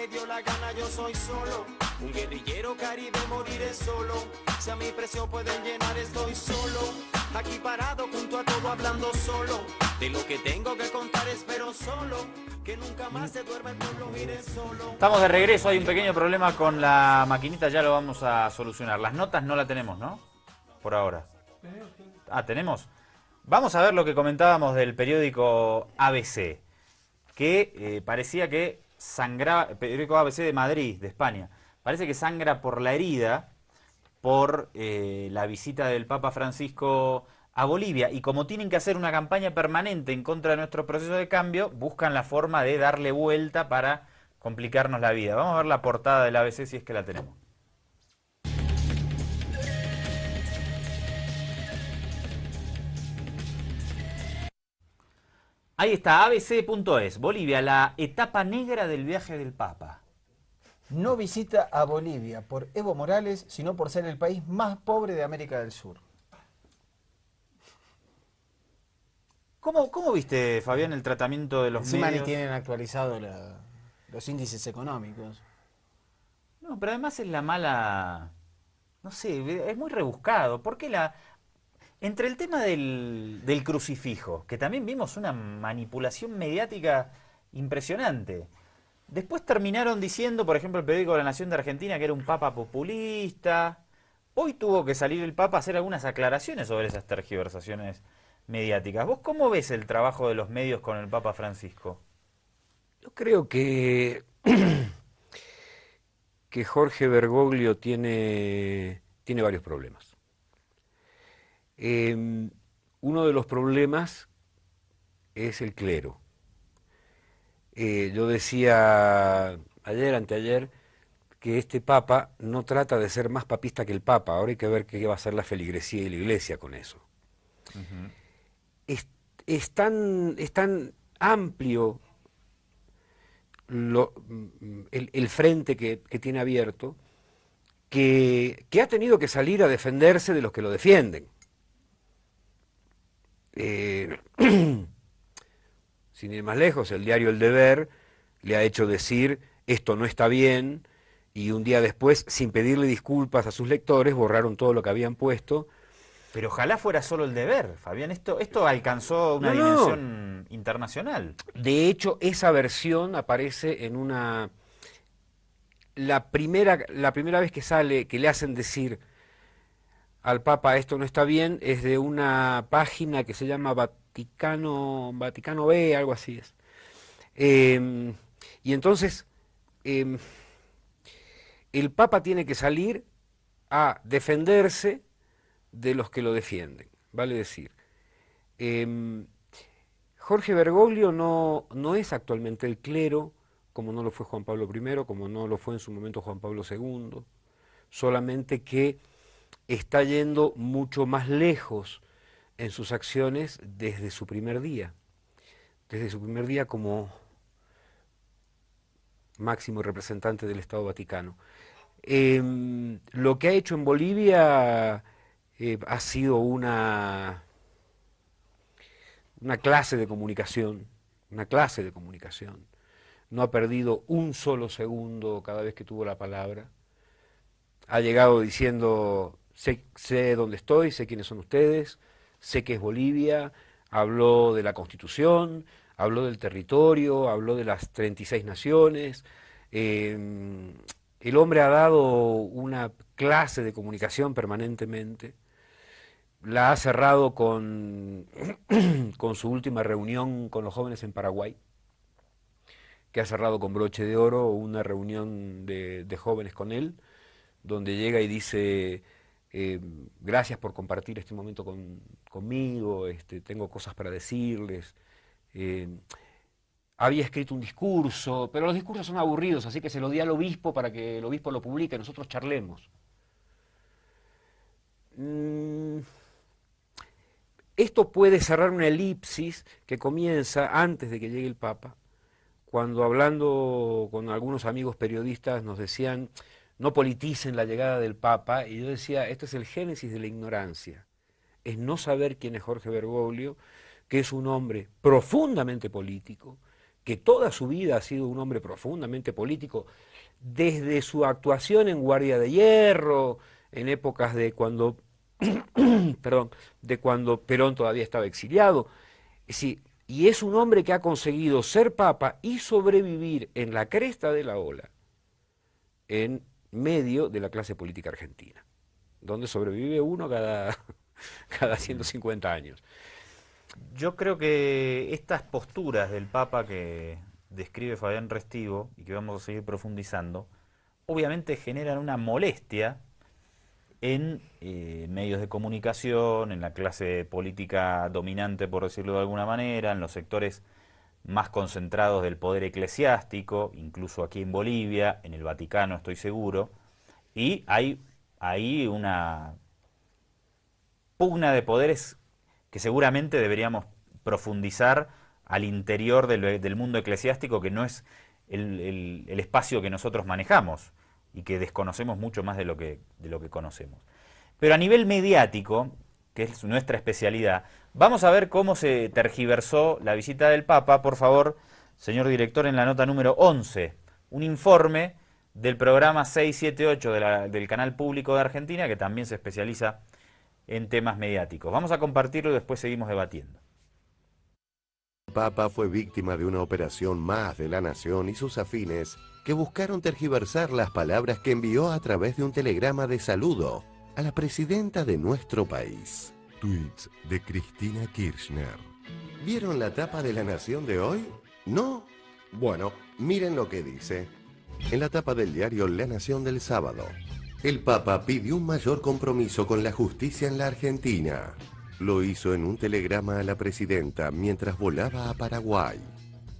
le dio la gana, yo soy solo. Un guerrillero caribe, moriré solo. Si a mi precio pueden llenar, estoy solo. Aquí parado junto a todo, hablando solo. De lo que tengo que contar, espero solo. Que nunca más se duerma el pueblo, iré solo. Estamos de regreso, hay un pequeño problema con la maquinita, ya lo vamos a solucionar. Las notas no la tenemos, ¿no? Por ahora. Ah, ¿tenemos? Vamos a ver lo que comentábamos del periódico ABC, que parecía que sangraba, periódico ABC de Madrid, de España, parece que sangra por la herida por la visita del Papa Francisco a Bolivia, y como tienen que hacer una campaña permanente en contra de nuestro proceso de cambio, buscan la forma de darle vuelta para complicarnos la vida. Vamos a ver la portada del ABC si es que la tenemos. Ahí está, abc.es, Bolivia, la etapa negra del viaje del Papa. No visita a Bolivia por Evo Morales, sino por ser el país más pobre de América del Sur. ¿Cómo viste, Fabián, el tratamiento de los Encima ni medios? tienen actualizado los índices económicos. No, pero además es la mala... No sé, es muy rebuscado. ¿Por qué la...? Entre el tema del crucifijo, que también vimos una manipulación mediática impresionante. Después terminaron diciendo, por ejemplo, el periódico La Nación de Argentina, que era un papa populista. Hoy tuvo que salir el papa a hacer algunas aclaraciones sobre esas tergiversaciones mediáticas. ¿Vos cómo ves el trabajo de los medios con el Papa Francisco? Yo creo que Jorge Bergoglio tiene varios problemas. Uno de los problemas es el clero. Yo decía ayer, anteayer, que este papa no trata de ser más papista que el papa. Ahora hay que ver qué va a hacer la feligresía y la iglesia con eso. Es tan amplio el frente que tiene abierto que ha tenido que salir a defenderse de los que lo defienden. Sin ir más lejos, el diario El Deber le ha hecho decir esto no está bien, y un día después, sin pedirle disculpas a sus lectores, borraron todo lo que habían puesto. Pero ojalá fuera solo El Deber, Fabián. Esto alcanzó una dimensión internacional. De hecho, esa versión aparece en una... La primera vez que sale, que le hacen decir al Papa esto no está bien, es de una página que se llama Vaticano B, algo así es. Y entonces el Papa tiene que salir a defenderse de los que lo defienden, vale decir. Jorge Bergoglio no es actualmente el clero, como no lo fue Juan Pablo I, como no lo fue en su momento Juan Pablo II, solamente que está yendo mucho más lejos en sus acciones desde su primer día como máximo representante del Estado Vaticano. Lo que ha hecho en Bolivia ha sido una clase de comunicación, No ha perdido un solo segundo cada vez que tuvo la palabra. Ha llegado diciendo, sé dónde estoy, sé quiénes son ustedes, sé que es Bolivia, habló de la Constitución, habló del territorio, habló de las 36 naciones. El hombre ha dado una clase de comunicación permanentemente. La ha cerrado con su última reunión con los jóvenes en Paraguay, que ha cerrado con broche de oro una reunión de jóvenes con él, donde llega y dice, gracias por compartir este momento conmigo, tengo cosas para decirles. Había escrito un discurso, pero los discursos son aburridos, así que se lo di al obispo para que el obispo lo publique, nosotros charlemos. Esto puede cerrar una elipsis que comienza antes de que llegue el Papa, cuando hablando con algunos amigos periodistas nos decían, no politicen la llegada del Papa, y yo decía, esto es el génesis de la ignorancia, es no saber quién es Jorge Bergoglio, que es un hombre profundamente político, que toda su vida ha sido un hombre profundamente político, desde su actuación en Guardia de Hierro, en épocas de cuando, perdón, de cuando Perón todavía estaba exiliado. Es decir, y es un hombre que ha conseguido ser papa y sobrevivir en la cresta de la ola, en medio de la clase política argentina, donde sobrevive uno cada 150 años. Yo creo que estas posturas del Papa que describe Fabián Restivo y que vamos a seguir profundizando, obviamente generan una molestia en medios de comunicación, en la clase política dominante, por decirlo de alguna manera, en los sectores más concentrados del poder eclesiástico, incluso aquí en Bolivia, en el Vaticano estoy seguro, y hay ahí una pugna de poderes que seguramente deberíamos profundizar al interior del mundo eclesiástico, que no es el espacio que nosotros manejamos y que desconocemos mucho más de lo que conocemos. Pero a nivel mediático, que es nuestra especialidad, vamos a ver cómo se tergiversó la visita del Papa. Por favor, señor director, en la nota número 11, un informe del programa 678 del Canal Público de Argentina, que también se especializa en temas mediáticos. Vamos a compartirlo y después seguimos debatiendo. El Papa fue víctima de una operación más de La Nación y sus afines que buscaron tergiversar las palabras que envió a través de un telegrama de saludo a la presidenta de nuestro país. Tweets de Cristina Kirchner. ¿Vieron la tapa de La Nación de hoy? ¿No? Bueno, miren lo que dice. En la tapa del diario La Nación del sábado, el Papa pidió un mayor compromiso con la justicia en la Argentina. Lo hizo en un telegrama a la presidenta mientras volaba a Paraguay.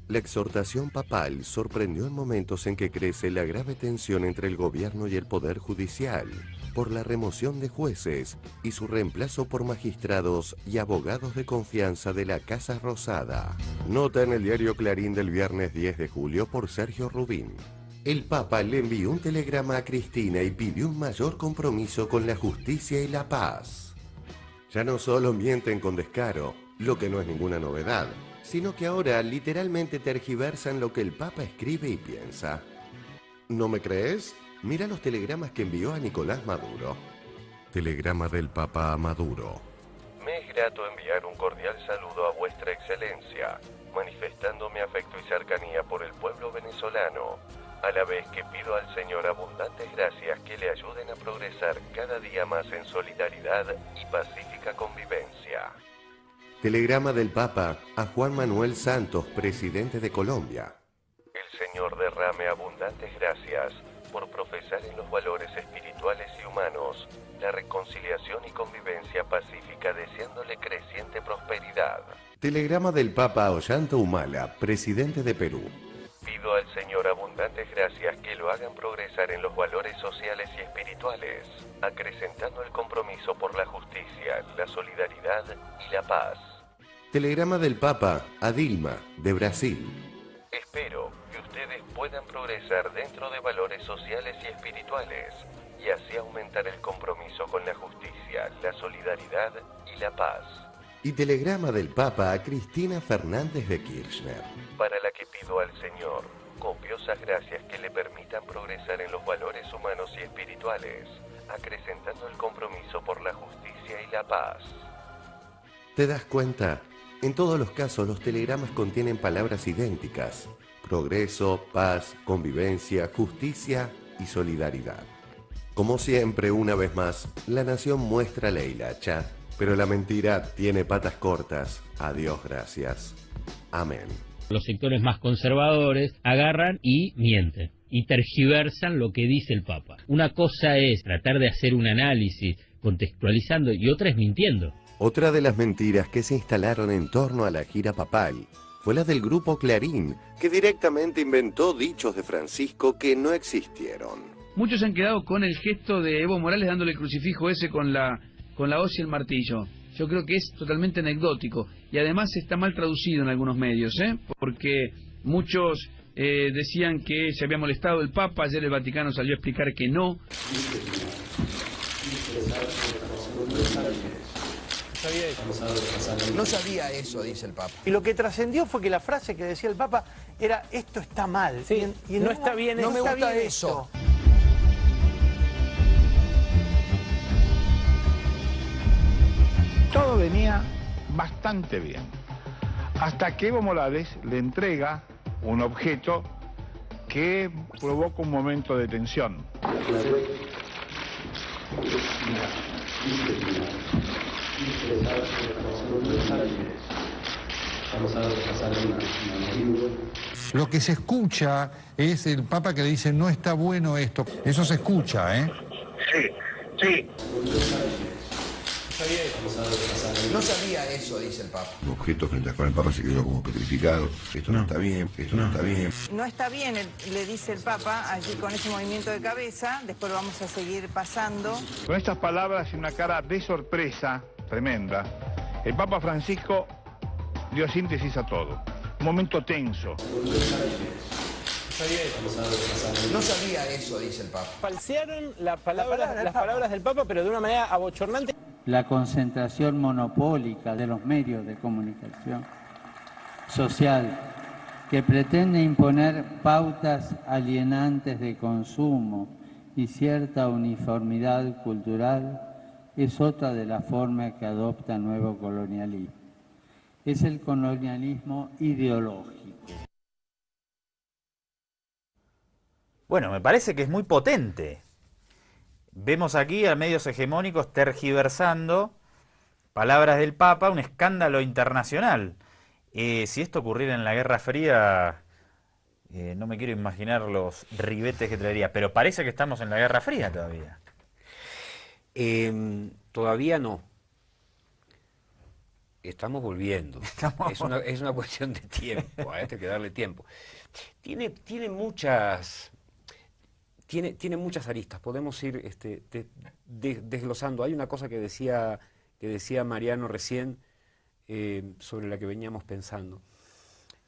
La exhortación papal sorprendió en momentos en que crece la grave tensión entre el gobierno y el poder judicial, por la remoción de jueces y su reemplazo por magistrados y abogados de confianza de la Casa Rosada. Nota en el diario Clarín del viernes 10 de julio por Sergio Rubín. El Papa le envió un telegrama a Cristina y pidió un mayor compromiso con la justicia y la paz. Ya no solo mienten con descaro, lo que no es ninguna novedad, sino que ahora literalmente tergiversan lo que el Papa escribe y piensa. ¿No me crees? Mira los telegramas que envió a Nicolás Maduro. Telegrama del Papa a Maduro. Me es grato enviar un cordial saludo a vuestra excelencia, manifestando mi afecto y cercanía por el pueblo venezolano, a la vez que pido al Señor abundantes gracias que le ayuden a progresar cada día más en solidaridad y pacífica convivencia. Telegrama del Papa a Juan Manuel Santos, presidente de Colombia. El Señor derrame abundantes gracias por profesar en los valores espirituales y humanos la reconciliación y convivencia pacífica, deseándole creciente prosperidad. Telegrama del Papa a Ollanta Humala, presidente de Perú. Pido al Señor abundantes gracias que lo hagan progresar en los valores sociales y espirituales, acrecentando el compromiso por la justicia, la solidaridad y la paz. Telegrama del Papa a Dilma, de Brasil. Espero que ustedes puedan progresar dentro de valores sociales y espirituales, y así aumentar el compromiso con la justicia, la solidaridad y la paz. Y telegrama del Papa a Cristina Fernández de Kirchner. Para la que pido al Señor copiosas gracias que le permitan progresar en los valores humanos y espirituales, acrecentando el compromiso por la justicia y la paz. ¿Te das cuenta? En todos los casos los telegramas contienen palabras idénticas: progreso, paz, convivencia, justicia y solidaridad. Como siempre, una vez más, La Nación muestra la hilacha, pero la mentira tiene patas cortas. Adiós, gracias. Amén. Los sectores más conservadores agarran y mienten y tergiversan lo que dice el Papa. Una cosa es tratar de hacer un análisis contextualizando y otra es mintiendo. Otra de las mentiras que se instalaron en torno a la gira papal fue la del grupo Clarín, que directamente inventó dichos de Francisco que no existieron. Muchos han quedado con el gesto de Evo Morales dándole el crucifijo ese con la hoz y el martillo. Yo creo que es totalmente anecdótico y además está mal traducido en algunos medios, porque muchos decían que se había molestado el Papa. Ayer el Vaticano salió a explicar que no. No sabía eso, dice el Papa. Y lo que trascendió fue que la frase que decía el Papa era: esto está mal. Sí, y no está bien, no me está gusta bien eso. Todo venía bastante bien, hasta que Evo Morales le entrega un objeto que provoca un momento de tensión. Lo que se escucha es el Papa que le dice: no está bueno esto. Eso se escucha, ¿eh? Sí, sí. No sabía eso, dice el Papa. Un objeto frente al cual el Papa se quedó como petrificado. Esto no está bien, esto no está bien. No está bien, le dice el Papa, allí con ese movimiento de cabeza. Después lo vamos a seguir pasando. Con estas palabras y una cara de sorpresa tremenda, el Papa Francisco dio síntesis a todo. Un momento tenso. No sabía eso, dice el Papa. Falsearon las palabras del Papa, pero de una manera abochornante. La concentración monopólica de los medios de comunicación social que pretende imponer pautas alienantes de consumo y cierta uniformidad cultural es otra de las formas que adopta el nuevo colonialismo. Es el colonialismo ideológico. Bueno, me parece que es muy potente. Vemos aquí a medios hegemónicos tergiversando palabras del Papa, un escándalo internacional. Si esto ocurriera en la Guerra Fría, no me quiero imaginar los ribetes que traería, pero parece que estamos en la Guerra Fría todavía. Todavía no. Estamos volviendo. Es una cuestión de tiempo, hay que darle tiempo. Tiene muchas aristas, podemos ir desglosando. Hay una cosa que decía Mariano recién, sobre la que veníamos pensando,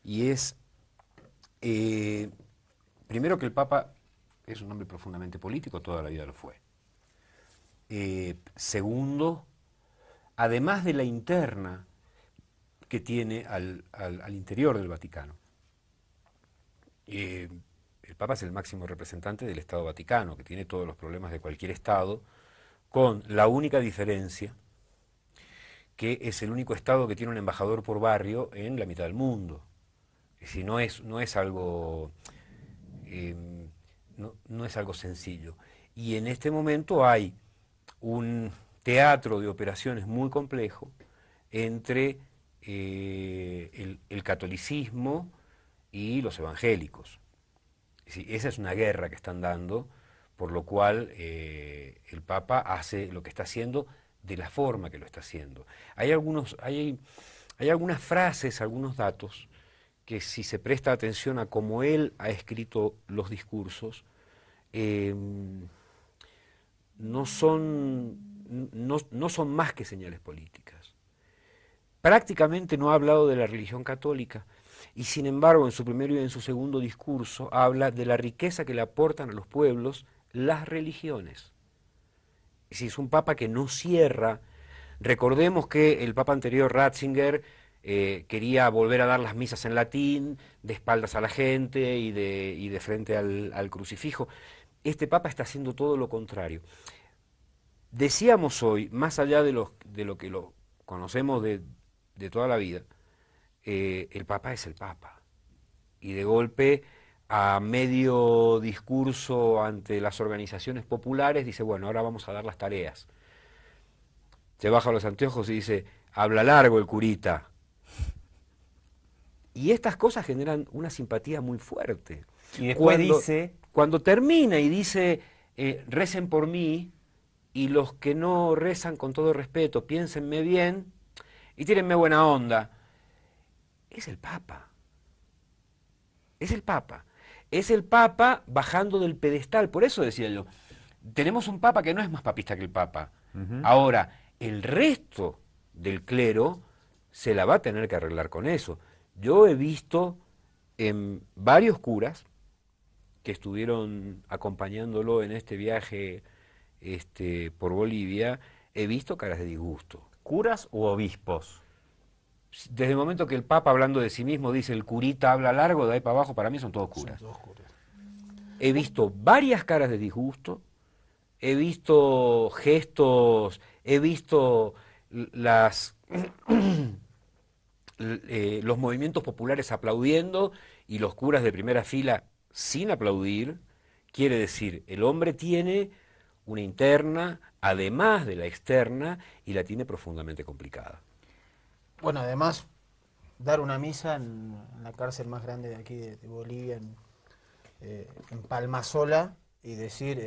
y es, primero, que el Papa es un hombre profundamente político, toda la vida lo fue. Segundo, además de la interna que tiene al interior del Vaticano, el Papa es el máximo representante del Estado Vaticano, que tiene todos los problemas de cualquier Estado, con la única diferencia que es el único Estado que tiene un embajador por barrio en la mitad del mundo. Es decir, no es algo sencillo. Y en este momento hay un teatro de operaciones muy complejo entre el catolicismo y los evangélicos. Sí, esa es una guerra que están dando, por lo cual el Papa hace lo que está haciendo de la forma que lo está haciendo. Hay algunas frases, algunos datos, que si se presta atención a cómo él ha escrito los discursos, no son más que señales políticas. Prácticamente no ha hablado de la religión católica, y sin embargo en su primero y en su segundo discurso habla de la riqueza que le aportan a los pueblos las religiones. Es decir, es un Papa que no cierra. Recordemos que el Papa anterior, Ratzinger, quería volver a dar las misas en latín, de espaldas a la gente y de frente al crucifijo. Este Papa está haciendo todo lo contrario. Decíamos hoy, más allá de lo que lo conocemos de toda la vida, el Papa es el Papa. Y de golpe, a medio discurso ante las organizaciones populares, dice: bueno, ahora vamos a dar las tareas. Se baja los anteojos y dice: habla largo el curita. Y estas cosas generan una simpatía muy fuerte. Y después cuando termina y dice: recen por mí, y los que no rezan, con todo respeto, piénsenme bien y tírenme buena onda. Es el Papa. Es el Papa. Es el Papa bajando del pedestal. Por eso decía yo, tenemos un Papa que no es más papista que el Papa. Ahora, el resto del clero se la va a tener que arreglar con eso. Yo he visto en varios curas que estuvieron acompañándolo en este viaje por Bolivia, he visto caras de disgusto. ¿Curas u obispos? Desde el momento que el Papa, hablando de sí mismo, dice el curita habla largo, de ahí para abajo, para mí son todos curas. He visto varias caras de disgusto, he visto gestos, he visto los movimientos populares aplaudiendo y los curas de primera fila sin aplaudir. Quiere decir, el hombre tiene una interna, además de la externa, y la tiene profundamente complicada. Bueno, además, dar una misa en la cárcel más grande de aquí de Bolivia, en Palmasola, y decir,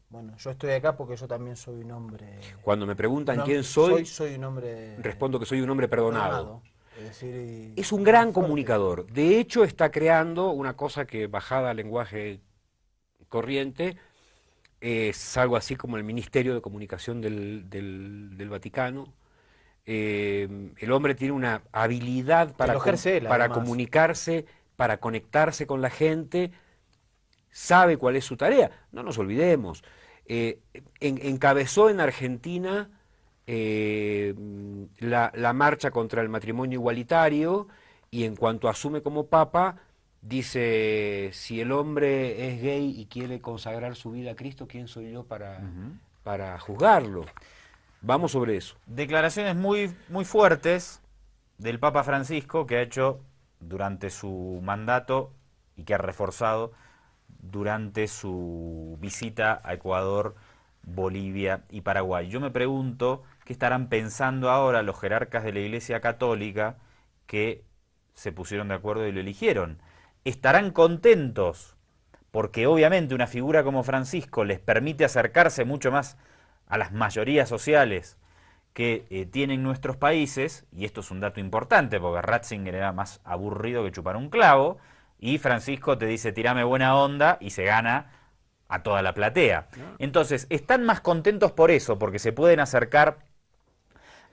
bueno, yo estoy acá porque yo también soy un hombre... Cuando me preguntan quién soy un hombre... respondo que soy un hombre perdonado. Es decir, es un gran comunicador. De hecho, está creando una cosa que, bajada al lenguaje corriente, es algo así como el Ministerio de Comunicación del Vaticano. El hombre tiene una habilidad para comunicarse, para conectarse con la gente, sabe cuál es su tarea. No nos olvidemos, encabezó en Argentina la marcha contra el matrimonio igualitario, y en cuanto asume como papa, dice, si el hombre es gay y quiere consagrar su vida a Cristo, ¿quién soy yo para juzgarlo? Vamos sobre eso. Declaraciones muy fuertes del Papa Francisco, que ha hecho durante su mandato y que ha reforzado durante su visita a Ecuador, Bolivia y Paraguay. Yo me pregunto qué estarán pensando ahora los jerarcas de la Iglesia Católica que se pusieron de acuerdo y lo eligieron. ¿Estarán contentos porque obviamente una figura como Francisco les permite acercarse mucho más a las mayorías sociales que tienen nuestros países? Y esto es un dato importante porque Ratzinger era más aburrido que chupar un clavo, y Francisco te dice tirame buena onda y se gana a toda la platea. Entonces, ¿están más contentos por eso, porque se pueden acercar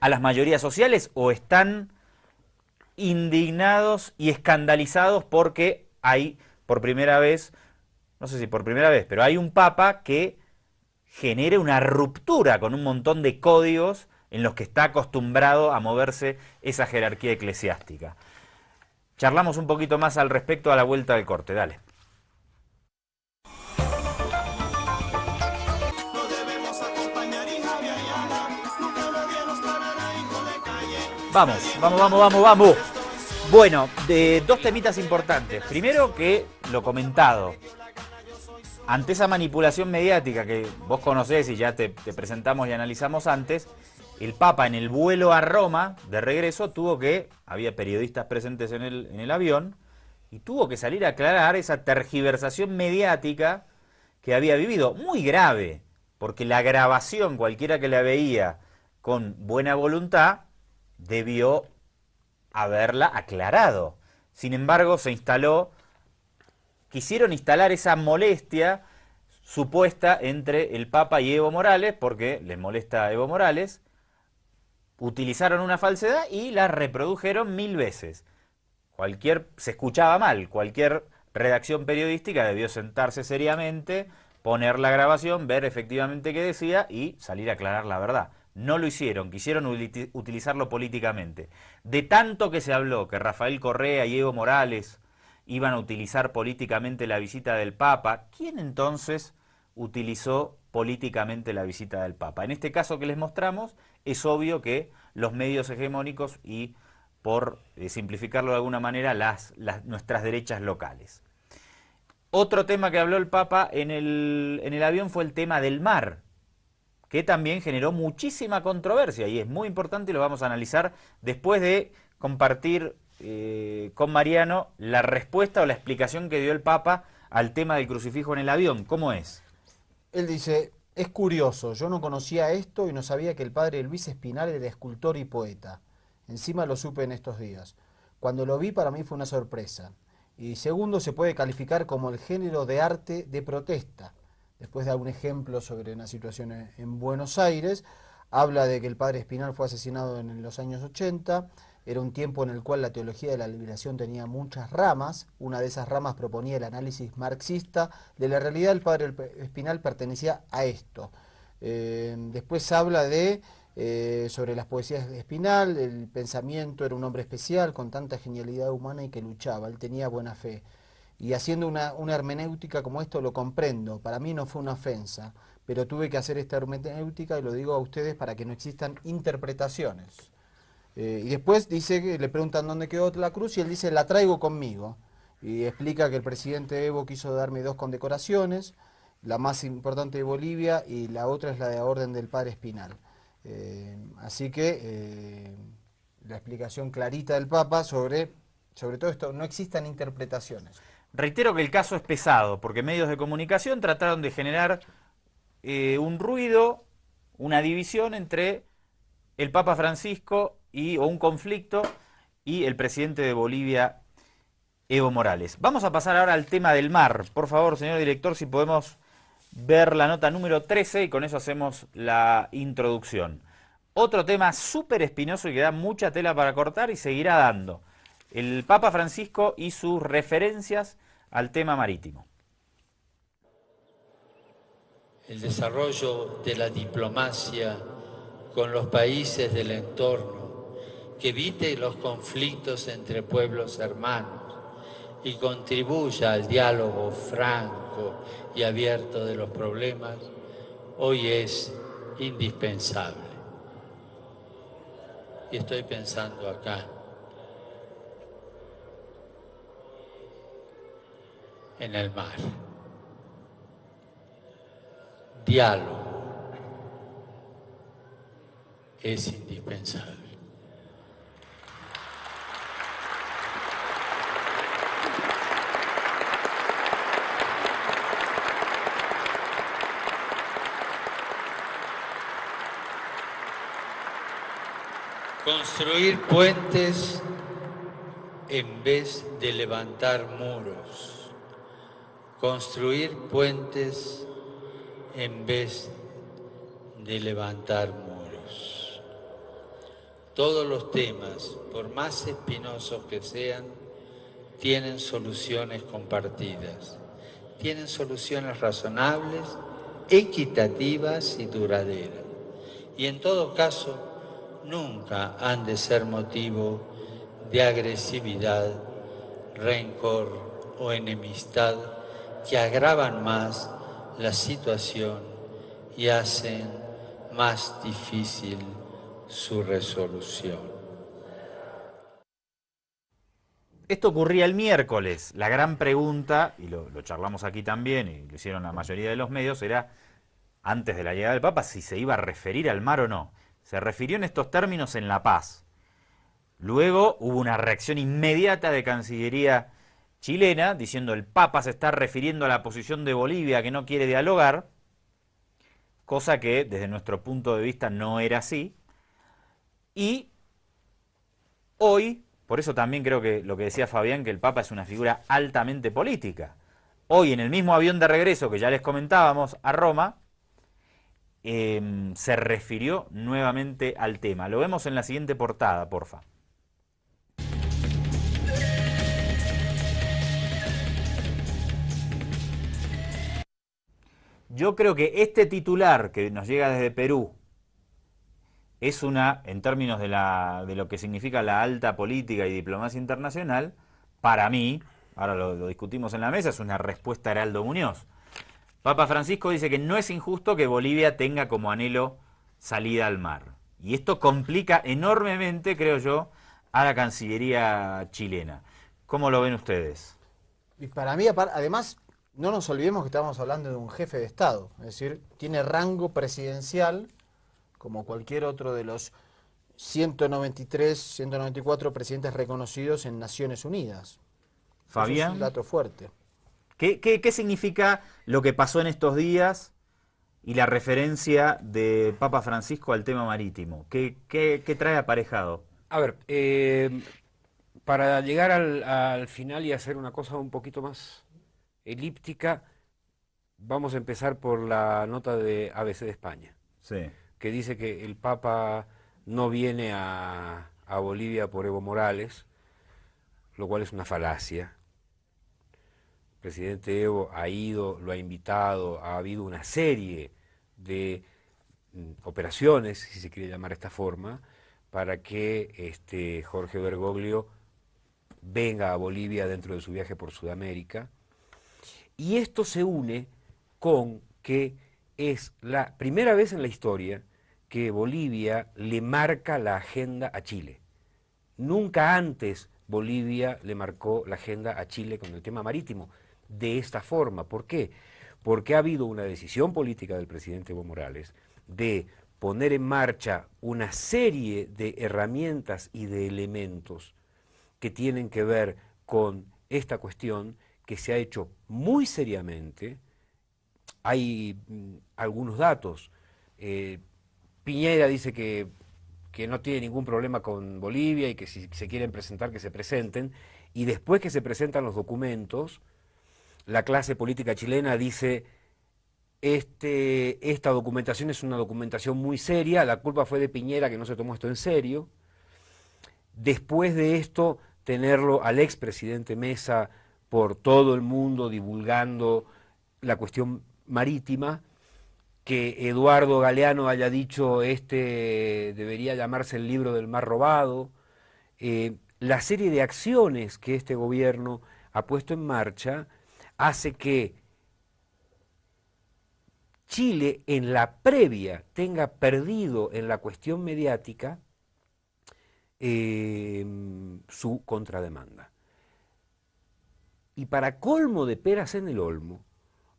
a las mayorías sociales, o están indignados y escandalizados porque hay por primera vez, no sé si por primera vez, pero hay un papa que genere una ruptura con un montón de códigos en los que está acostumbrado a moverse esa jerarquía eclesiástica? Charlamos un poquito más al respecto a la vuelta del corte, dale. Vamos. Bueno, dos temitas importantes. Primero, que lo comentado, ante esa manipulación mediática que vos conocés y ya te presentamos y analizamos antes, el Papa en el vuelo a Roma, de regreso, había periodistas presentes en el avión, y tuvo que salir a aclarar esa tergiversación mediática que había vivido, muy grave, porque la grabación, cualquiera que la veía con buena voluntad, debió haberla aclarado. Sin embargo, quisieron instalar esa molestia supuesta entre el Papa y Evo Morales, porque les molesta a Evo Morales, utilizaron una falsedad y la reprodujeron 1000 veces. Se escuchaba mal, cualquier redacción periodística debió sentarse seriamente, poner la grabación, ver efectivamente qué decía y salir a aclarar la verdad. No lo hicieron, quisieron utilizarlo políticamente. De tanto que se habló que Rafael Correa y Evo Morales iban a utilizar políticamente la visita del Papa, ¿quién entonces utilizó políticamente la visita del Papa? En este caso que les mostramos, es obvio que los medios hegemónicos y, por simplificarlo de alguna manera, nuestras derechas locales. Otro tema que habló el Papa en el avión fue el tema del mar, que también generó muchísima controversia, y es muy importante y lo vamos a analizar después de compartir con Mariano la respuesta o la explicación que dio el Papa al tema del crucifijo en el avión. ¿Cómo es? Él dice, es curioso, yo no conocía esto y no sabía que el padre Luis Espinal era escultor y poeta. Encima lo supe en estos días. Cuando lo vi, para mí fue una sorpresa. Y segundo, se puede calificar como el género de arte de protesta. Después da un ejemplo sobre una situación en Buenos Aires, habla de que el padre Espinal fue asesinado en los años 80, era un tiempo en el cual la teología de la liberación tenía muchas ramas, una de esas ramas proponía el análisis marxista de la realidad. El padre Espinal pertenecía a esto. Después habla de sobre las poesías de Espinal. El pensamiento, era un hombre especial, con tanta genialidad humana y que luchaba, él tenía buena fe. Y haciendo una hermenéutica como esto lo comprendo, para mí no fue una ofensa, pero tuve que hacer esta hermenéutica y lo digo a ustedes para que no existan interpretaciones. Y después dice que le preguntan dónde quedó la cruz y él dice, la traigo conmigo. Y explica que el presidente Evo quiso darme 2 condecoraciones, la más importante de Bolivia y la otra es la de la Orden del Padre Espinal. Así que la explicación clarita del Papa sobre todo esto, no existan interpretaciones. Reitero que el caso es pesado, porque medios de comunicación trataron de generar un ruido, una división entre el Papa Francisco o un conflicto y el presidente de Bolivia, Evo Morales. Vamos a pasar ahora al tema del mar. Por favor, señor director, si podemos ver la nota número 13 y con eso hacemos la introducción. Otro tema súper espinoso y que da mucha tela para cortar y seguirá dando. El Papa Francisco y sus referencias al tema marítimo. El desarrollo de la diplomacia con los países del entorno, que evite los conflictos entre pueblos hermanos y contribuya al diálogo franco y abierto de los problemas, hoy es indispensable. Y estoy pensando acá, en el mar. Diálogo es indispensable. Construir puentes en vez de levantar muros. Construir puentes en vez de levantar muros. Todos los temas, por más espinosos que sean, tienen soluciones compartidas. Tienen soluciones razonables, equitativas y duraderas. Y en todo caso, nunca han de ser motivo de agresividad, rencor o enemistad que agravan más la situación y hacen más difícil su resolución. Esto ocurría el miércoles. La gran pregunta, y lo charlamos aquí también, y lo hicieron la mayoría de los medios, era, antes de la llegada del Papa, si se iba a referir al mar o no. Se refirió en estos términos en La Paz. Luego hubo una reacción inmediata de Cancillería chilena, diciendo el Papa se está refiriendo a la posición de Bolivia que no quiere dialogar, cosa que desde nuestro punto de vista no era así. Y hoy, por eso también creo que lo que decía Fabián, que el Papa es una figura altamente política. Hoy en el mismo avión de regreso que ya les comentábamos a Roma, se refirió nuevamente al tema. Lo vemos en la siguiente portada, porfa. Yo creo que este titular que nos llega desde Perú es en términos de lo que significa la alta política y diplomacia internacional, para mí, ahora lo discutimos en la mesa, es una respuesta a Heraldo Muñoz. Papa Francisco dice que no es injusto que Bolivia tenga como anhelo salida al mar. Y esto complica enormemente, creo yo, a la Cancillería chilena. ¿Cómo lo ven ustedes? Y para mí, además, no nos olvidemos que estamos hablando de un jefe de Estado. Es decir, tiene rango presidencial, como cualquier otro de los 193, 194 presidentes reconocidos en Naciones Unidas. Fabián. Eso es un dato fuerte. ¿Qué significa lo que pasó en estos días y la referencia de Papa Francisco al tema marítimo? ¿Qué trae aparejado? A ver, para llegar al final y hacer una cosa un poquito más elíptica, vamos a empezar por la nota de ABC de España, sí, que dice que el Papa no viene a Bolivia por Evo Morales, lo cual es una falacia. El presidente Evo ha ido, lo ha invitado, ha habido una serie de operaciones, si se quiere llamar de esta forma, para que Jorge Bergoglio venga a Bolivia dentro de su viaje por Sudamérica. Y esto se une con que es la primera vez en la historia que Bolivia le marca la agenda a Chile. Nunca antes Bolivia le marcó la agenda a Chile con el tema marítimo de esta forma. ¿Por qué? Porque ha habido una decisión política del presidente Evo Morales de poner en marcha una serie de herramientas y de elementos que tienen que ver con esta cuestión, que se ha hecho muy seriamente. Hay algunos datos. Piñera dice que no tiene ningún problema con Bolivia y que si se quieren presentar, que se presenten. Y después que se presentan los documentos, la clase política chilena dice: esta documentación es una documentación muy seria, la culpa fue de Piñera que no se tomó esto en serio. Después de esto, tenerlo al expresidente Mesa por todo el mundo divulgando la cuestión marítima, que Eduardo Galeano haya dicho debería llamarse el libro del mar robado, la serie de acciones que este gobierno ha puesto en marcha hace que Chile en la previa tenga perdido en la cuestión mediática su contrademanda. Y para colmo de peras en el olmo,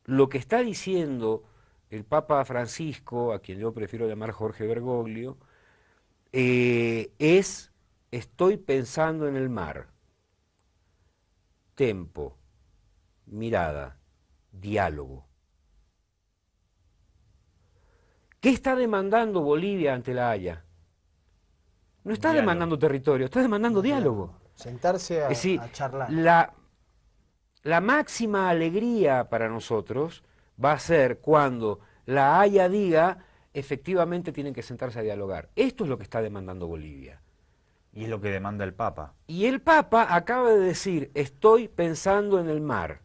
lo que está diciendo el Papa Francisco, a quien yo prefiero llamar Jorge Bergoglio, es: estoy pensando en el mar. Tempo, mirada, diálogo. ¿Qué está demandando Bolivia ante la Haya? No está demandando territorio, está demandando diálogo. Sentarse a, es decir, a charlar. La máxima alegría para nosotros va a ser cuando la Haya diga: efectivamente tienen que sentarse a dialogar. Esto es lo que está demandando Bolivia. Y es lo que demanda el Papa. Y el Papa acaba de decir: estoy pensando en el mar.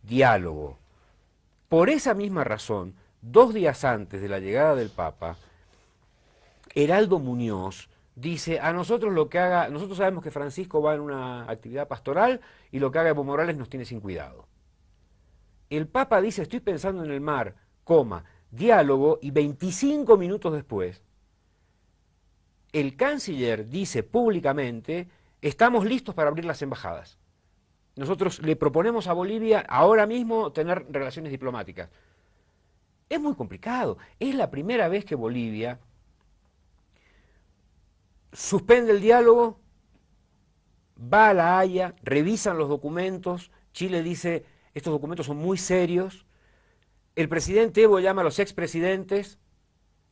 Diálogo. Por esa misma razón, 2 días antes de la llegada del Papa, Heraldo Muñoz dice: nosotros sabemos que Francisco va en una actividad pastoral y lo que haga Evo Morales nos tiene sin cuidado. El Papa dice: estoy pensando en el mar, diálogo, y 25 minutos después, el canciller dice públicamente: estamos listos para abrir las embajadas. Nosotros le proponemos a Bolivia ahora mismo tener relaciones diplomáticas. Es muy complicado. Es la primera vez que Bolivia suspende el diálogo, va a la Haya, revisan los documentos. Chile dice: estos documentos son muy serios. El presidente Evo llama a los expresidentes,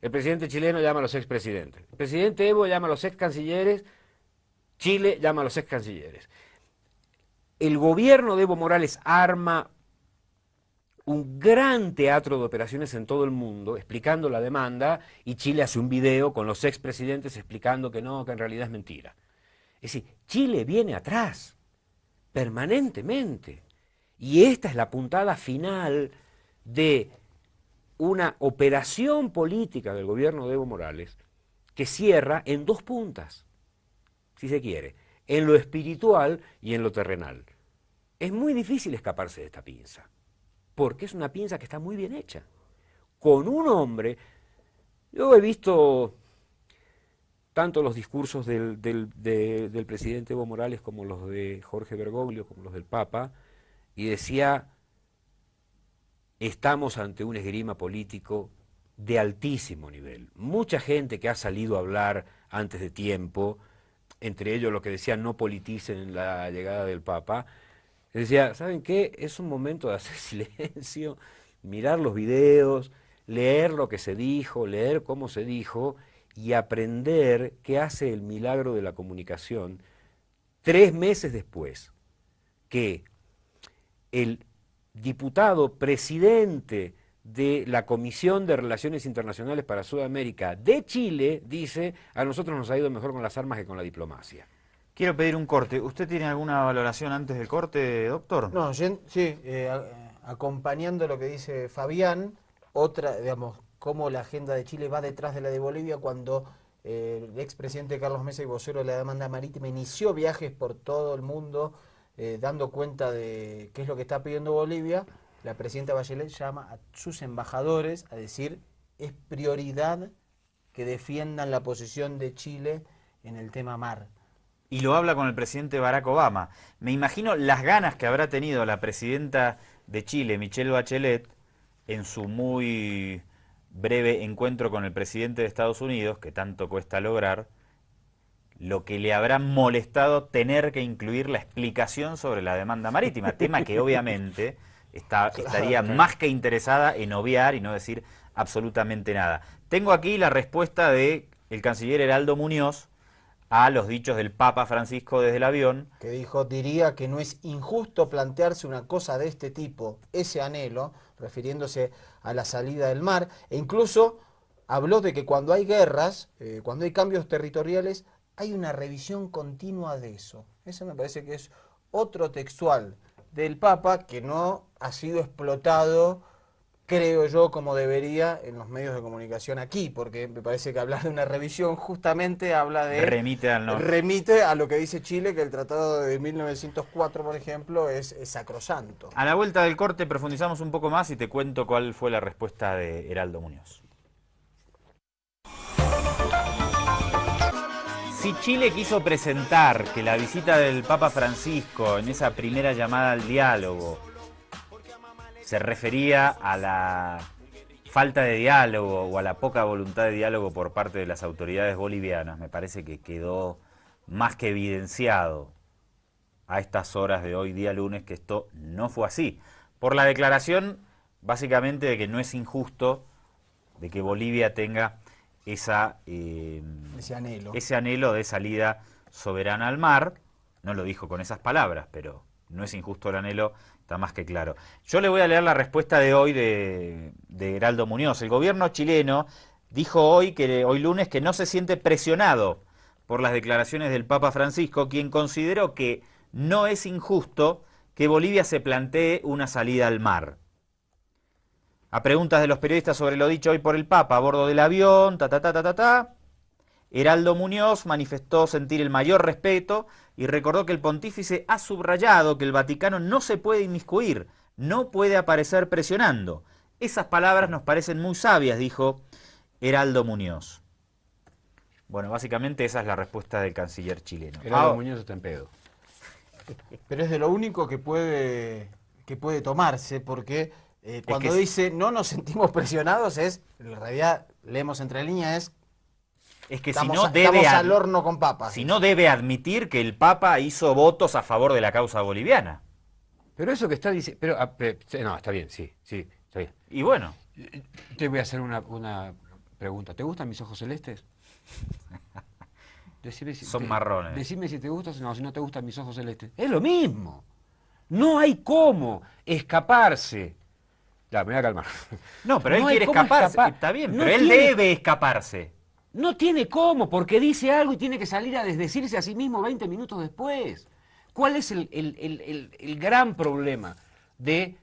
el presidente chileno llama a los expresidentes. El presidente Evo llama a los ex cancilleres, Chile llama a los ex cancilleres. El gobierno de Evo Morales arma un gran teatro de operaciones en todo el mundo, explicando la demanda, y Chile hace un video con los expresidentes explicando que no, que en realidad es mentira. Es decir, Chile viene atrás, permanentemente. Y esta es la puntada final de una operación política del gobierno de Evo Morales que cierra en 2 puntas, si se quiere, en lo espiritual y en lo terrenal. Es muy difícil escaparse de esta pinza, porque es una pinza que está muy bien hecha. Con un hombre, yo he visto tanto los discursos del presidente Evo Morales como los de Jorge Bergoglio, como los del Papa, y decía: estamos ante un esgrima político de altísimo nivel. Mucha gente que ha salido a hablar antes de tiempo, entre ellos los que decían no politicen la llegada del Papa, decía: ¿saben qué? Es un momento de hacer silencio, mirar los videos, leer lo que se dijo, leer cómo se dijo y aprender qué hace el milagro de la comunicación 3 meses después que el diputado presidente de la Comisión de Relaciones Internacionales para Sudamérica de Chile dice: a nosotros nos ha ido mejor con las armas que con la diplomacia. Quiero pedir un corte. ¿Usted tiene alguna valoración antes del corte, doctor? No, sí, acompañando lo que dice Fabián, otra, digamos, cómo la agenda de Chile va detrás de la de Bolivia cuando el expresidente Carlos Mesa y vocero de la demanda marítima inició viajes por todo el mundo dando cuenta de qué es lo que está pidiendo Bolivia. La presidenta Bachelet llama a sus embajadores a decir es prioridad que defiendan la posición de Chile en el tema mar. Y lo habla con el presidente Barack Obama. Me imagino las ganas que habrá tenido la presidenta de Chile, Michelle Bachelet, en su muy breve encuentro con el presidente de Estados Unidos, que tanto cuesta lograr, lo que le habrá molestado tener que incluir la explicación sobre la demanda marítima, tema que obviamente estaría más que interesada en obviar y no decir absolutamente nada. Tengo aquí la respuesta del canciller Heraldo Muñoz a los dichos del Papa Francisco desde el avión. Que dijo, diría que no es injusto plantearse una cosa de este tipo, ese anhelo, refiriéndose a la salida del mar, e incluso habló de que cuando hay guerras, cuando hay cambios territoriales, hay una revisión continua de eso. Eso me parece que es otro textual del Papa que no ha sido explotado, creo yo, como debería en los medios de comunicación aquí, porque me parece que hablar de una revisión justamente habla de... Remite a lo que dice Chile, que el Tratado de 1904, por ejemplo, es sacrosanto. A la vuelta del corte profundizamos un poco más y te cuento cuál fue la respuesta de Heraldo Muñoz. Si Chile quiso presentar que la visita del Papa Francisco en esa primera llamada al diálogo se refería a la falta de diálogo o a la poca voluntad de diálogo por parte de las autoridades bolivianas, me parece que quedó más que evidenciado a estas horas de hoy, día lunes, que esto no fue así. Por la declaración, básicamente, de que no es injusto de que Bolivia tenga ese anhelo de salida soberana al mar. No lo dijo con esas palabras, pero no es injusto el anhelo, está más que claro. Yo le voy a leer la respuesta de hoy de Heraldo Muñoz. El gobierno chileno dijo hoy lunes, que no se siente presionado por las declaraciones del Papa Francisco, quien consideró que no es injusto que Bolivia se plantee una salida al mar. A preguntas de los periodistas sobre lo dicho hoy por el Papa a bordo del avión, Heraldo Muñoz manifestó sentir el mayor respeto y recordó que el pontífice ha subrayado que el Vaticano no se puede inmiscuir, no puede aparecer presionando. Esas palabras nos parecen muy sabias, dijo Heraldo Muñoz. Bueno, básicamente esa es la respuesta del canciller chileno. Heraldo Muñoz está en pedo. Pero es de lo único que puede tomarse, porque cuando dice no nos sentimos presionados, en realidad, leemos entre líneas, estamos al horno con papas. Si no, debe admitir que el Papa hizo votos a favor de la causa boliviana. Pero eso que está diciendo... no, está bien, sí, está bien. Y bueno. Te voy a hacer una pregunta. ¿Te gustan mis ojos celestes? Son marrones. Decime si te gustan, no, si no te gustan mis ojos celestes. Es lo mismo. No hay cómo escaparse. Ya, me voy a calmar. No, pero él quiere escaparse. Está bien, pero él debe escaparse. No tiene cómo, porque dice algo y tiene que salir a desdecirse a sí mismo 20 minutos después. ¿Cuál es el gran problema de...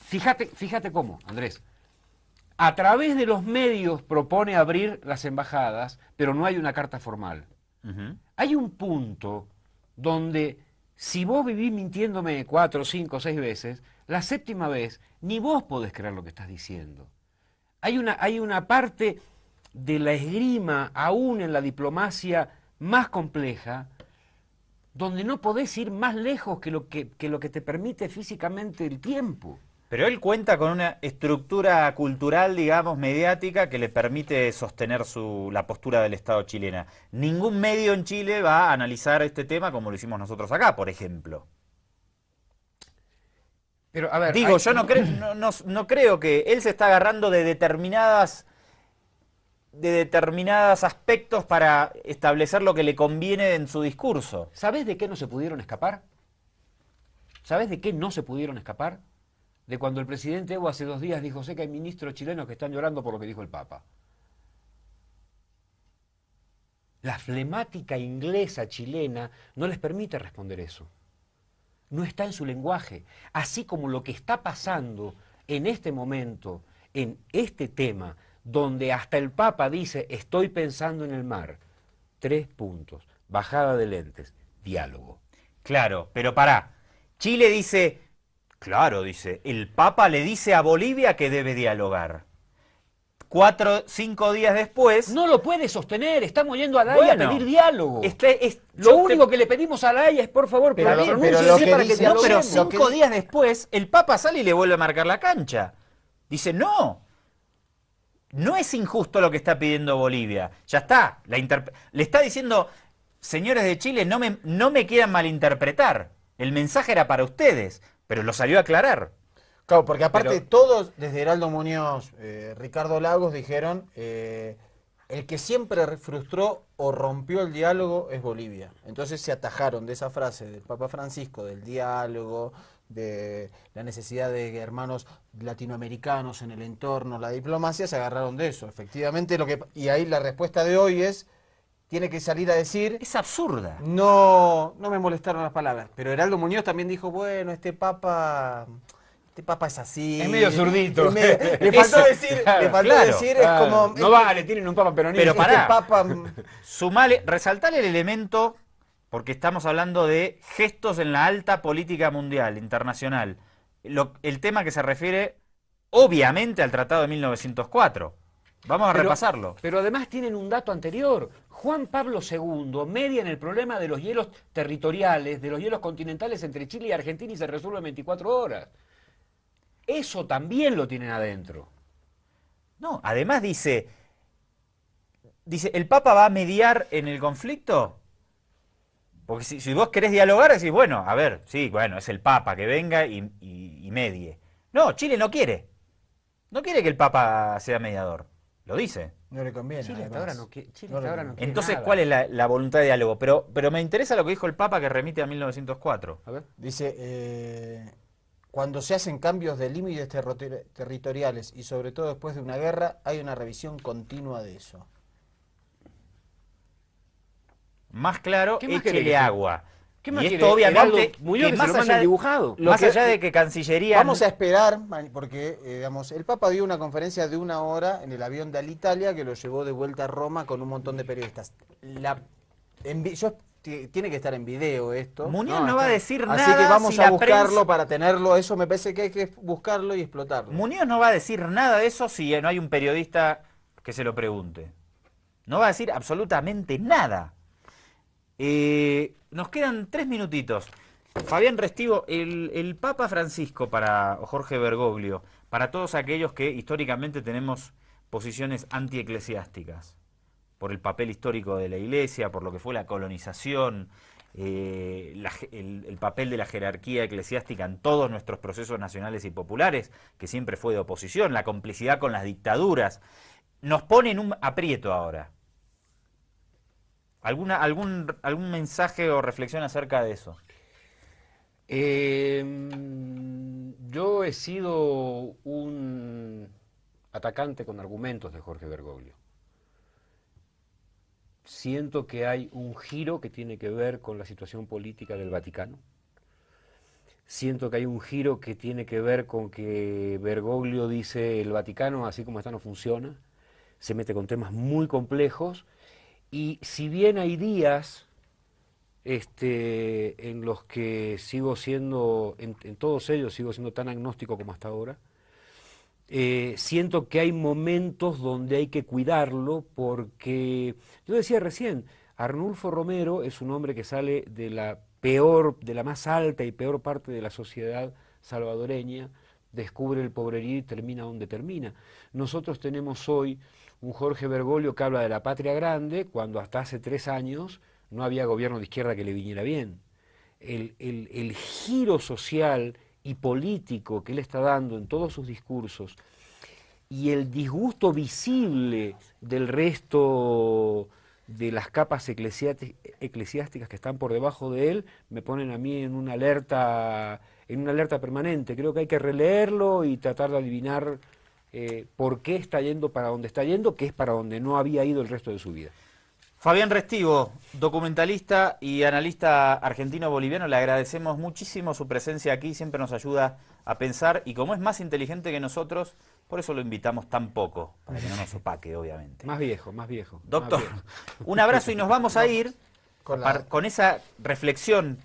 Fíjate cómo, Andrés. A través de los medios propone abrir las embajadas, pero no hay una carta formal. Hay un punto donde, si vos vivís mintiéndome 4, 5, 6 veces, la 7ª vez ni vos podés creer lo que estás diciendo. Hay una parte de la esgrima, aún en la diplomacia más compleja, donde no podés ir más lejos que lo que te permite físicamente el tiempo. Pero él cuenta con una estructura cultural, digamos, mediática, que le permite sostener la postura del Estado chilena. Ningún medio en Chile va a analizar este tema como lo hicimos nosotros acá, por ejemplo. Pero, a ver, digo, yo no creo que él se está agarrando de determinados aspectos para establecer lo que le conviene en su discurso. ¿Sabés de qué no se pudieron escapar? ¿Sabés de qué no se pudieron escapar? De cuando el presidente Evo hace 2 días dijo, sé que hay ministros chilenos que están llorando por lo que dijo el Papa. La flemática inglesa chilena no les permite responder eso. No está en su lenguaje. Así como lo que está pasando en este momento en este tema, donde hasta el Papa dice, estoy pensando en el mar, 3 puntos, bajada de lentes, diálogo. Claro, pero pará, Chile dice, claro, dice, el Papa le dice a Bolivia que debe dialogar. 4, 5 días después... No lo puede sostener, estamos yendo a La Haya a pedir diálogo. Lo único que le pedimos a La Haya es, por favor, pero 5 días después, el Papa sale y le vuelve a marcar la cancha. Dice, no es injusto lo que está pidiendo Bolivia. Ya está, le está diciendo, señores de Chile, no me quieran malinterpretar. El mensaje era para ustedes, pero lo salió a aclarar. Claro, porque aparte todos, desde Heraldo Muñoz, Ricardo Lagos, dijeron, el que siempre frustró o rompió el diálogo es Bolivia. Entonces se atajaron de esa frase del Papa Francisco, del diálogo, de la necesidad de hermanos latinoamericanos en el entorno, la diplomacia, se agarraron de eso. Efectivamente, y ahí la respuesta de hoy es, tiene que salir a decir... Es absurda. No me molestaron las palabras. Pero Heraldo Muñoz también dijo, bueno, este Papa es así. Es medio zurdito. Le faltó decir, es como... No vale, tienen un Papa peronista. Pero pará, resaltar el elemento, porque estamos hablando de gestos en la alta política mundial, internacional. El tema que se refiere, obviamente, al Tratado de 1904. Vamos a repasarlo. Pero además tienen un dato anterior. Juan Pablo II media en el problema de los hielos territoriales, de los hielos continentales entre Chile y Argentina y se resuelve en 24 horas. Eso también lo tienen adentro. No, además dice, ¿el Papa va a mediar en el conflicto? Porque si vos querés dialogar, decís, bueno, a ver, sí, bueno, es el Papa, que venga y medie. No, Chile no quiere. No quiere que el Papa sea mediador. Lo dice. No le conviene. Chile hasta ahora no quiere nada. Entonces, ¿cuál es la voluntad de diálogo? Pero me interesa lo que dijo el Papa, que remite a 1904. A ver. Dice, cuando se hacen cambios de límites territoriales y sobre todo después de una guerra, hay una revisión continua de eso. Más claro, échele agua. ¿Qué más y esto obviamente, más allá de que Cancillería... Vamos a esperar, porque digamos, el Papa dio una conferencia de 1 hora en el avión de Alitalia que lo llevó de vuelta a Roma con un montón de periodistas. Tiene que estar en video esto. Muñoz no va a decir nada. Así que vamos a buscarlo para tenerlo. Eso me parece que hay que buscarlo y explotarlo. Muñoz no va a decir nada de eso si no hay un periodista que se lo pregunte. No va a decir absolutamente nada. Nos quedan 3 minutitos. Fabián Restivo, el Papa Francisco o Jorge Bergoglio, para todos aquellos que históricamente tenemos posiciones antieclesiásticas, por el papel histórico de la Iglesia, por lo que fue la colonización, el papel de la jerarquía eclesiástica en todos nuestros procesos nacionales y populares, que siempre fue de oposición, la complicidad con las dictaduras, nos pone en un aprieto ahora. ¿Algún mensaje o reflexión acerca de eso? Yo he sido un atacante con argumentos de Jorge Bergoglio. Siento que hay un giro que tiene que ver con la situación política del Vaticano. Siento que hay un giro que tiene que ver con que Bergoglio dice el Vaticano, así como está, no funciona. Se mete con temas muy complejos. Y si bien hay días en los que sigo siendo, en todos ellos sigo siendo tan agnóstico como hasta ahora, siento que hay momentos donde hay que cuidarlo porque, yo decía recién, Arnulfo Romero es un hombre que sale de la más alta y peor parte de la sociedad salvadoreña, descubre el pobrerío y termina donde termina. Nosotros tenemos hoy un Jorge Bergoglio que habla de la patria grande, cuando hasta hace 3 años no había gobierno de izquierda que le viniera bien. El giro social y político que él está dando en todos sus discursos y el disgusto visible del resto de las capas eclesiásticas que están por debajo de él, me ponen a mí en una alerta permanente. Creo que hay que releerlo y tratar de adivinar por qué está yendo para donde está yendo, que es para donde no había ido el resto de su vida. Fabián Restivo, documentalista y analista argentino-boliviano, le agradecemos muchísimo su presencia aquí, siempre nos ayuda a pensar y como es más inteligente que nosotros, Por eso lo invitamos tan poco, para que no nos opaque, obviamente. Más viejo, más viejo. Doctor, más viejo. un abrazo y nos vamos a ir con esa reflexión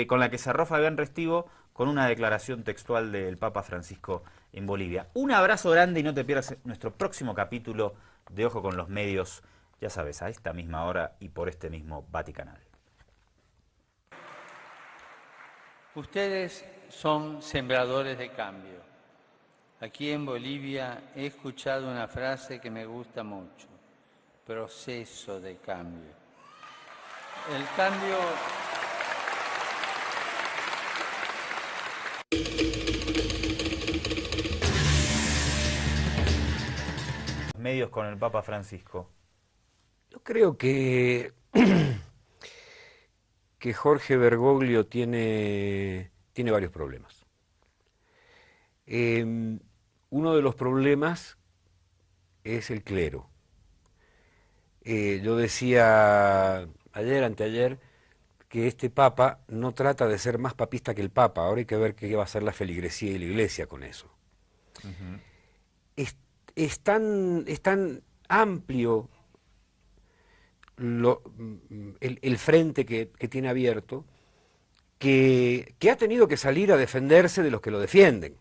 con la que cerró Fabián Restivo, con una declaración textual del Papa Francisco en Bolivia. Un abrazo grande y no te pierdas nuestro próximo capítulo de Ojo con los Medios, ya sabes, a esta misma hora y por este mismo Vaticanal. Ustedes son sembradores de cambio. Aquí en Bolivia he escuchado una frase que me gusta mucho: proceso de cambio. El cambio... Medios con el Papa Francisco. Yo creo que Jorge Bergoglio tiene varios problemas. Uno de los problemas es el clero. Yo decía ayer, anteayer, que este Papa no trata de ser más papista que el Papa. Ahora hay que ver qué va a hacer la feligresía y la Iglesia con eso. Es tan amplio el frente que tiene abierto que ha tenido que salir a defenderse de los que lo defienden.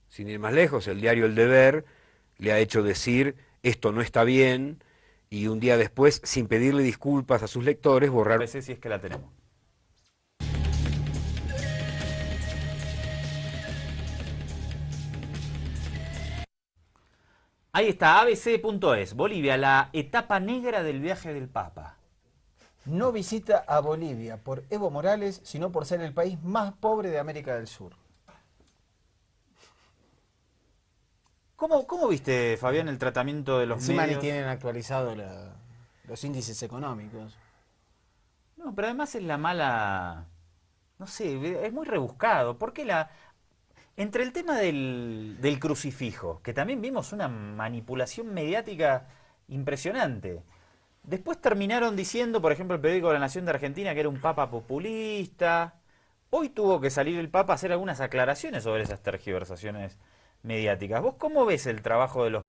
Sin ir más lejos, el diario El Deber le ha hecho decir esto no está bien, y un día después, sin pedirle disculpas a sus lectores, borrar... A veces si es que la tenemos. Ahí está, abc.es, Bolivia, la etapa negra del viaje del Papa. No visita a Bolivia por Evo Morales, sino por ser el país más pobre de América del Sur. ¿Cómo viste, Fabián, el tratamiento de los Encima medios? ni tienen actualizado los índices económicos. No, pero además es la mala... No sé, es muy rebuscado. ¿Por qué entre el tema del crucifijo, que también vimos una manipulación mediática impresionante. Después terminaron diciendo, por ejemplo, el periódico La Nación de Argentina, que era un papa populista. Hoy tuvo que salir el papa a hacer algunas aclaraciones sobre esas tergiversaciones mediáticas. ¿Vos cómo ves el trabajo de los...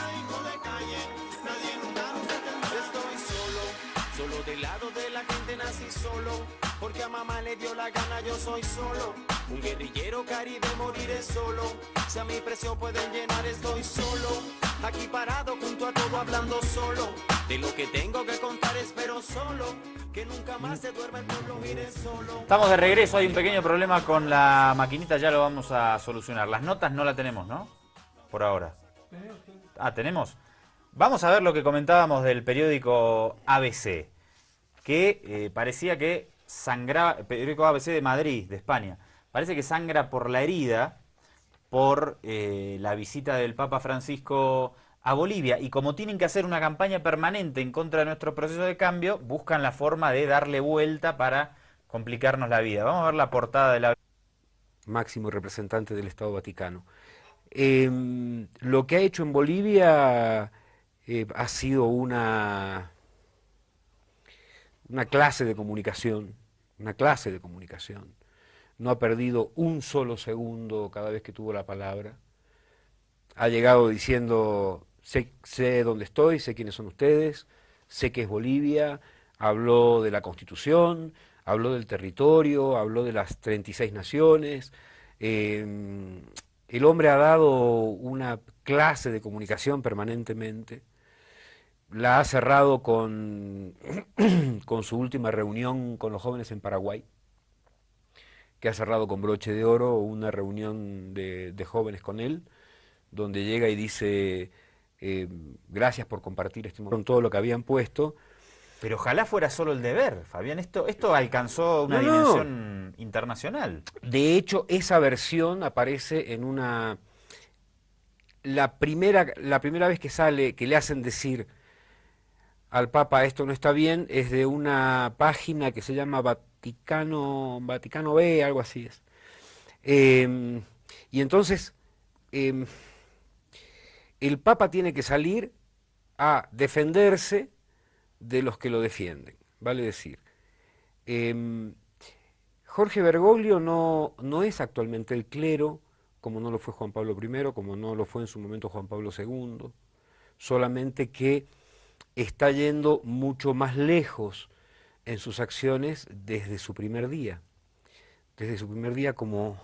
Solo del lado de la gente nací solo, porque a mamá le dio la gana, yo soy solo. Un guerrillero caribe, moriré solo. Si a mi presión pueden llenar, estoy solo. Aquí parado junto a todo, hablando solo. De lo que tengo que contar, espero solo. Que nunca más se duerma el pueblo, mire solo. Estamos de regreso, hay un pequeño problema con la maquinita, ya lo vamos a solucionar. Las notas no la tenemos, ¿no? Por ahora. Ah, ¿tenemos? Vamos a ver lo que comentábamos del periódico ABC, que parecía que sangraba, el periódico ABC de Madrid, de España, parece que sangra por la herida por la visita del Papa Francisco a Bolivia, y como tienen que hacer una campaña permanente en contra de nuestro proceso de cambio, buscan la forma de darle vuelta para complicarnos la vida. Vamos a ver la portada de la... Máximo representante del Estado Vaticano. Lo que ha hecho en Bolivia ha sido una clase de comunicación, No ha perdido un solo segundo cada vez que tuvo la palabra. Ha llegado diciendo, sé dónde estoy, sé quiénes son ustedes, sé que es Bolivia, habló de la Constitución, habló del territorio, habló de las 36 naciones. El hombre ha dado una clase de comunicación permanentemente. La ha cerrado con su última reunión con los jóvenes en Paraguay, que ha cerrado con broche de oro una reunión de jóvenes con él, donde llega y dice, gracias por compartir este momento, con todo lo que habían puesto. Pero ojalá fuera solo El Deber, Fabián, esto alcanzó una dimensión internacional. De hecho, esa versión aparece en la primera vez que sale, que le hacen decir al Papa esto no está bien, es de una página que se llama Vaticano B, algo así es. Y entonces el Papa tiene que salir a defenderse de los que lo defienden, vale decir. Jorge Bergoglio no es actualmente el clero, como no lo fue Juan Pablo I, como no lo fue en su momento Juan Pablo II, solamente que está yendo mucho más lejos en sus acciones desde su primer día. Desde su primer día como